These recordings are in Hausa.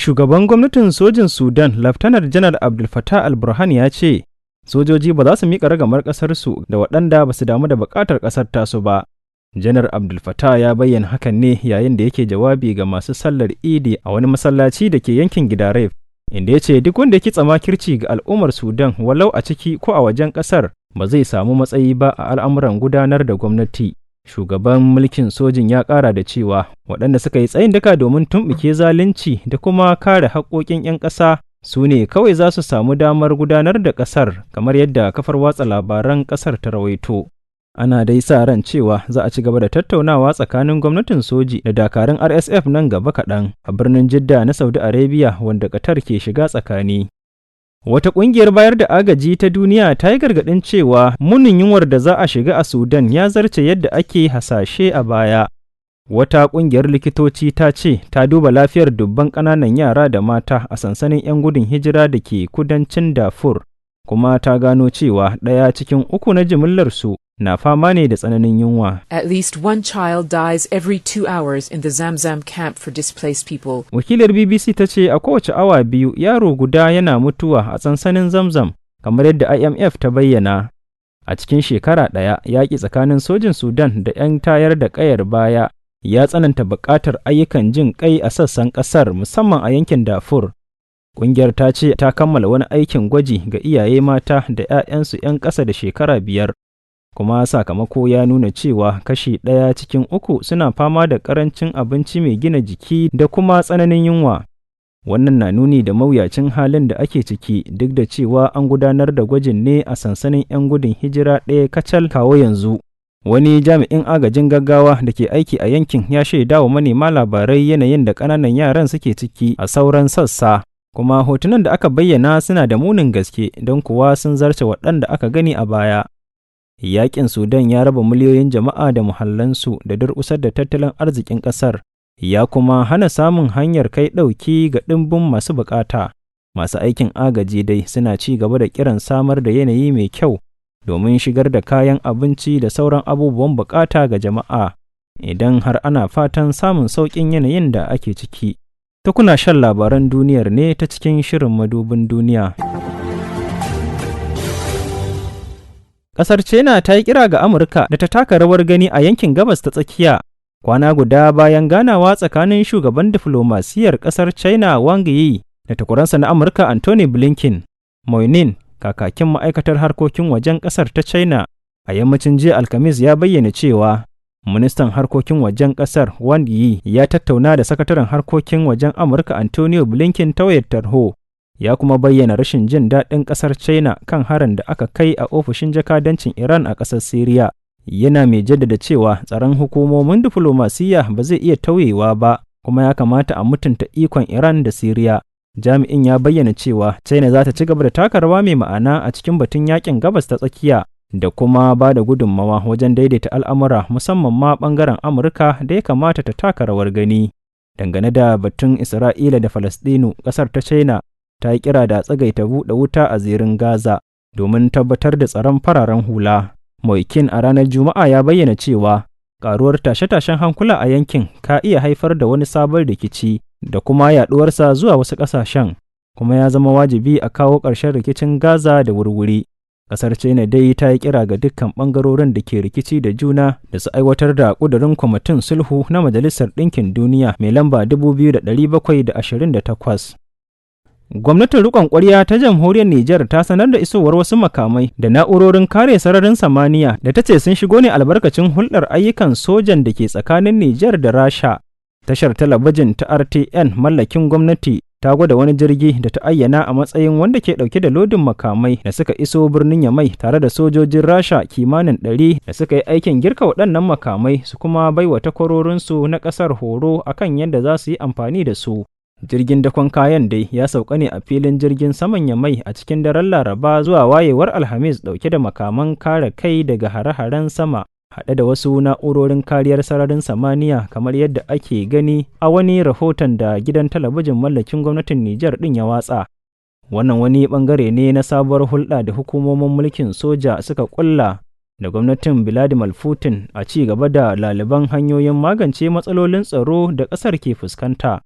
Shugaban gwamnatin sojin Sudan, Laftanar Janar Abdel Fattah al-Burhan ya ce, sojoji ba za su miƙa ragamar ƙasarsu da waɗanda ba su damu da buƙatar ƙasar tasu ba. Janar Abdel Fattah ya bayyana hakan ne yayin da yake jawabi ga masu sallar Idi a wani masallaci da ke yankin Gidaref, inda ya ce duk wanda ya kitsa makirci ga al'ummar Sudan walau a ciki ko a wajen ƙasar ba zai samu matsayi ba a al'amuran gudanar da gwamnati. Shugaban mulkin sojin ya ƙara da cewa waɗanda suka yi tsayin daka domin tumɓuke zalunci da kuma kare haƙƙoƙin 'yan ƙasa su ne kawai za su samu damar gudanar da ƙasar kamar yadda kafar watsa labaran ƙasar ta rawaito. Ana dai sa ran cewa za a ci gaba da tattaunawa tsakanin gwamnatin soji da dakarun RSF nan gaba kaɗan a birnin Jidda na Saudi Arabia wanda Qatar ke shiga tsakani. Wata ƙungiyar bayar da agaji ta duniya ta yi gargaɗin cewa munin yunwar da za a shiga a Sudan ya zarce yadda ake hasashe a baya. Wata ƙungiyar likitoci ta ce ta duba lafiyar dubban ƙananan yara da mata a sansanin 'yan gudun hijira da ke kudancin Darfur, kuma ta gano cewa ɗaya cikin uku na jimillarsu na fama ne da tsananin yunwa. At least one child dies every 2 hours in the Zamzam camp for displaced people. Wakilar BBC ta ce a kowace awa biyu yaro guda yana mutuwa a sansanin Zamzam, kamar yadda IMF ta bayyana. A cikin shekara ɗaya, yaƙi tsakanin sojin Sudan da 'yan tayar da ƙayar baya ya tsananta buƙatar ayyukan jin ƙai a sassan ƙasar musamman a yankin Darfur. Ƙungiyar ta ce ta kammala wani aikin gwaji ga iyaye mata da 'ya'yansu 'yan ƙasa da shekara 5. Kuma sakamako ya nuna cewa kashi 1 cikin 3 suna fama da ƙarancin abinci mai gina jiki da kuma tsananin yunwa. Wannan na nuni da mawuyacin halin da ake ciki duk da cewa an gudanar da gwajin ne a sansanin 'yan gudun hijira ɗaya kacal kawo yanzu. Wani jami'in agajin gaggawa da ke aiki a yankin ya shaida wa manema labarai yanayin da ƙananan yaran suke ciki a sauran sassa, kuma hotunan da aka bayyana suna da munin gaske don kuwa sun zarce waɗanda aka gani a baya. Yaƙin Sudan ya raba miliyoyin jama'a da muhallansu da durƙusar da tattalin arzikin ƙasar, ya kuma hana samun hanyar kai ɗauki ga ɗimbin masu buƙata. Masu aikin agaji dai suna ci gaba da kiran samar da yanayi mai kyau domin shigar da kayan abinci da sauran abubuwan buƙata ga jama'a, idan har ana fatan samun sauƙin yanayin da ake ciki. Ta kuna shan labaran duniyar ne ta cikin shirin Madubin Duniya. Ƙasar China ta yi kira ga Amurka da ta taka rawar gani a yankin Gabas ta Tsakiya, kwana guda bayan ganawa tsakanin shugaban diflomasiyyar ƙasar China Wang Yi da takwaransa na Amurka Anthony Blinken. Moinin, kakakin ma'aikatar harkokin wajen ƙasar ta China, a yammacin jiya Alhamis ya bayyana cewa ministan harkokin wajen ƙasar Wang Yi ya tattauna da sakataren harkokin wajen Amurka Anthony Blinken ta wayar tarho. Ya kuma bayyana rashin jin daɗin ƙasar China kan harin da aka kai a ofishin jakadancin Iran a ƙasar Siriya. Yana mai jaddada cewa tsaron hukumomin diflomasiyya ba zai iya tauyewa ba, kuma ya kamata a mutunta ikon Iran da Siriya. Jami'in ya bayyana cewa China za ta ci gaba da taka rawa mai ma'ana a cikin batun yakin Gabas ta Tsakiya da kuma ba da gudunmawa wajen daidaita al'amura musamman ma ɓangaren Amurka da ya kamata ta taka rawar gani. Dangane da batun Isra'ila da Falasɗinu, ƙasar ta China ta yi kira da tsagaita buɗe wuta a zirin Gaza domin tabbatar da tsaron fararen hula. Moikin a ranar Juma'a ya bayyana cewa ƙaruwar tashe-tashen hankula a yankin ka iya haifar da wani sabon rikici da kuma yaɗuwarsa zuwa wasu ƙasashen, kuma ya zama wajibi a kawo ƙarshen rikicin Gaza da wurwuri. Ƙasar China dai ta yi kira ga dukkan ɓangarorin da ke rikici da juna da su aiwatar da ƙudurin kwamitin sulhu na Majalisar Ɗinkin Duniya mai lamba 2728. Gwamnatin riƙon ƙwarya ta jamhuriyar Nijar ta sanar da isowar wasu makamai da na'urorin kare sararin samaniya da ta ce sun shigo ne albarkacin hulɗar ayyukan sojan da ke tsakanin Nijar da Rasha. Tashar talabijin ta RTN mallakin gwamnati ta gwada wani jirgi da ta ayyana a matsayin wanda ke ɗauke da lodin makamai da suka iso birnin Yamai tare da sojojin Rasha kimanin 100 da suka yi aikin girka waɗannan makamai su kuma baiwa takwarorinsu na ƙasar horo akan yadda za su yi amfani da su. Jirgin dakon kayan dai ya sauka ne a filin jirgin saman Yamai a cikin daren Laraba zuwa wayewar Alhamis ɗauke da makaman kare kai daga hare-haren sama, haɗe da wasu na'urorin kariyar sararin samaniya kamar yadda ake gani a wani rahoton da gidan talabijin mallakin gwamnatin Nijar ɗin ya watsa. Wannan wani ɓangare ne na sabuwar hulɗa da hukumomin mulkin soja suka ƙulla da gwamnatin Vladimir Putin a ci gaba da laliban hanyoyin magance matsalolin tsaro da ƙasar ke fuskanta.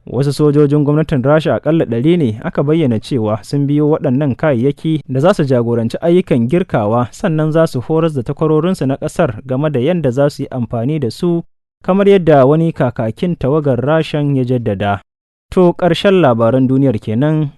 Wasu sojojin gwamnatin Rasha akalla 100 ne aka bayyana cewa sun biyo waɗannan kayayyaki da za su jagoranci ayyukan girkawa, sannan za su horas da takwarorinsu na ƙasar game da yadda za su yi amfani da su, kamar yadda wani kakakin tawagar Rashan ya jaddada. To ƙarshen labaran duniyar kenan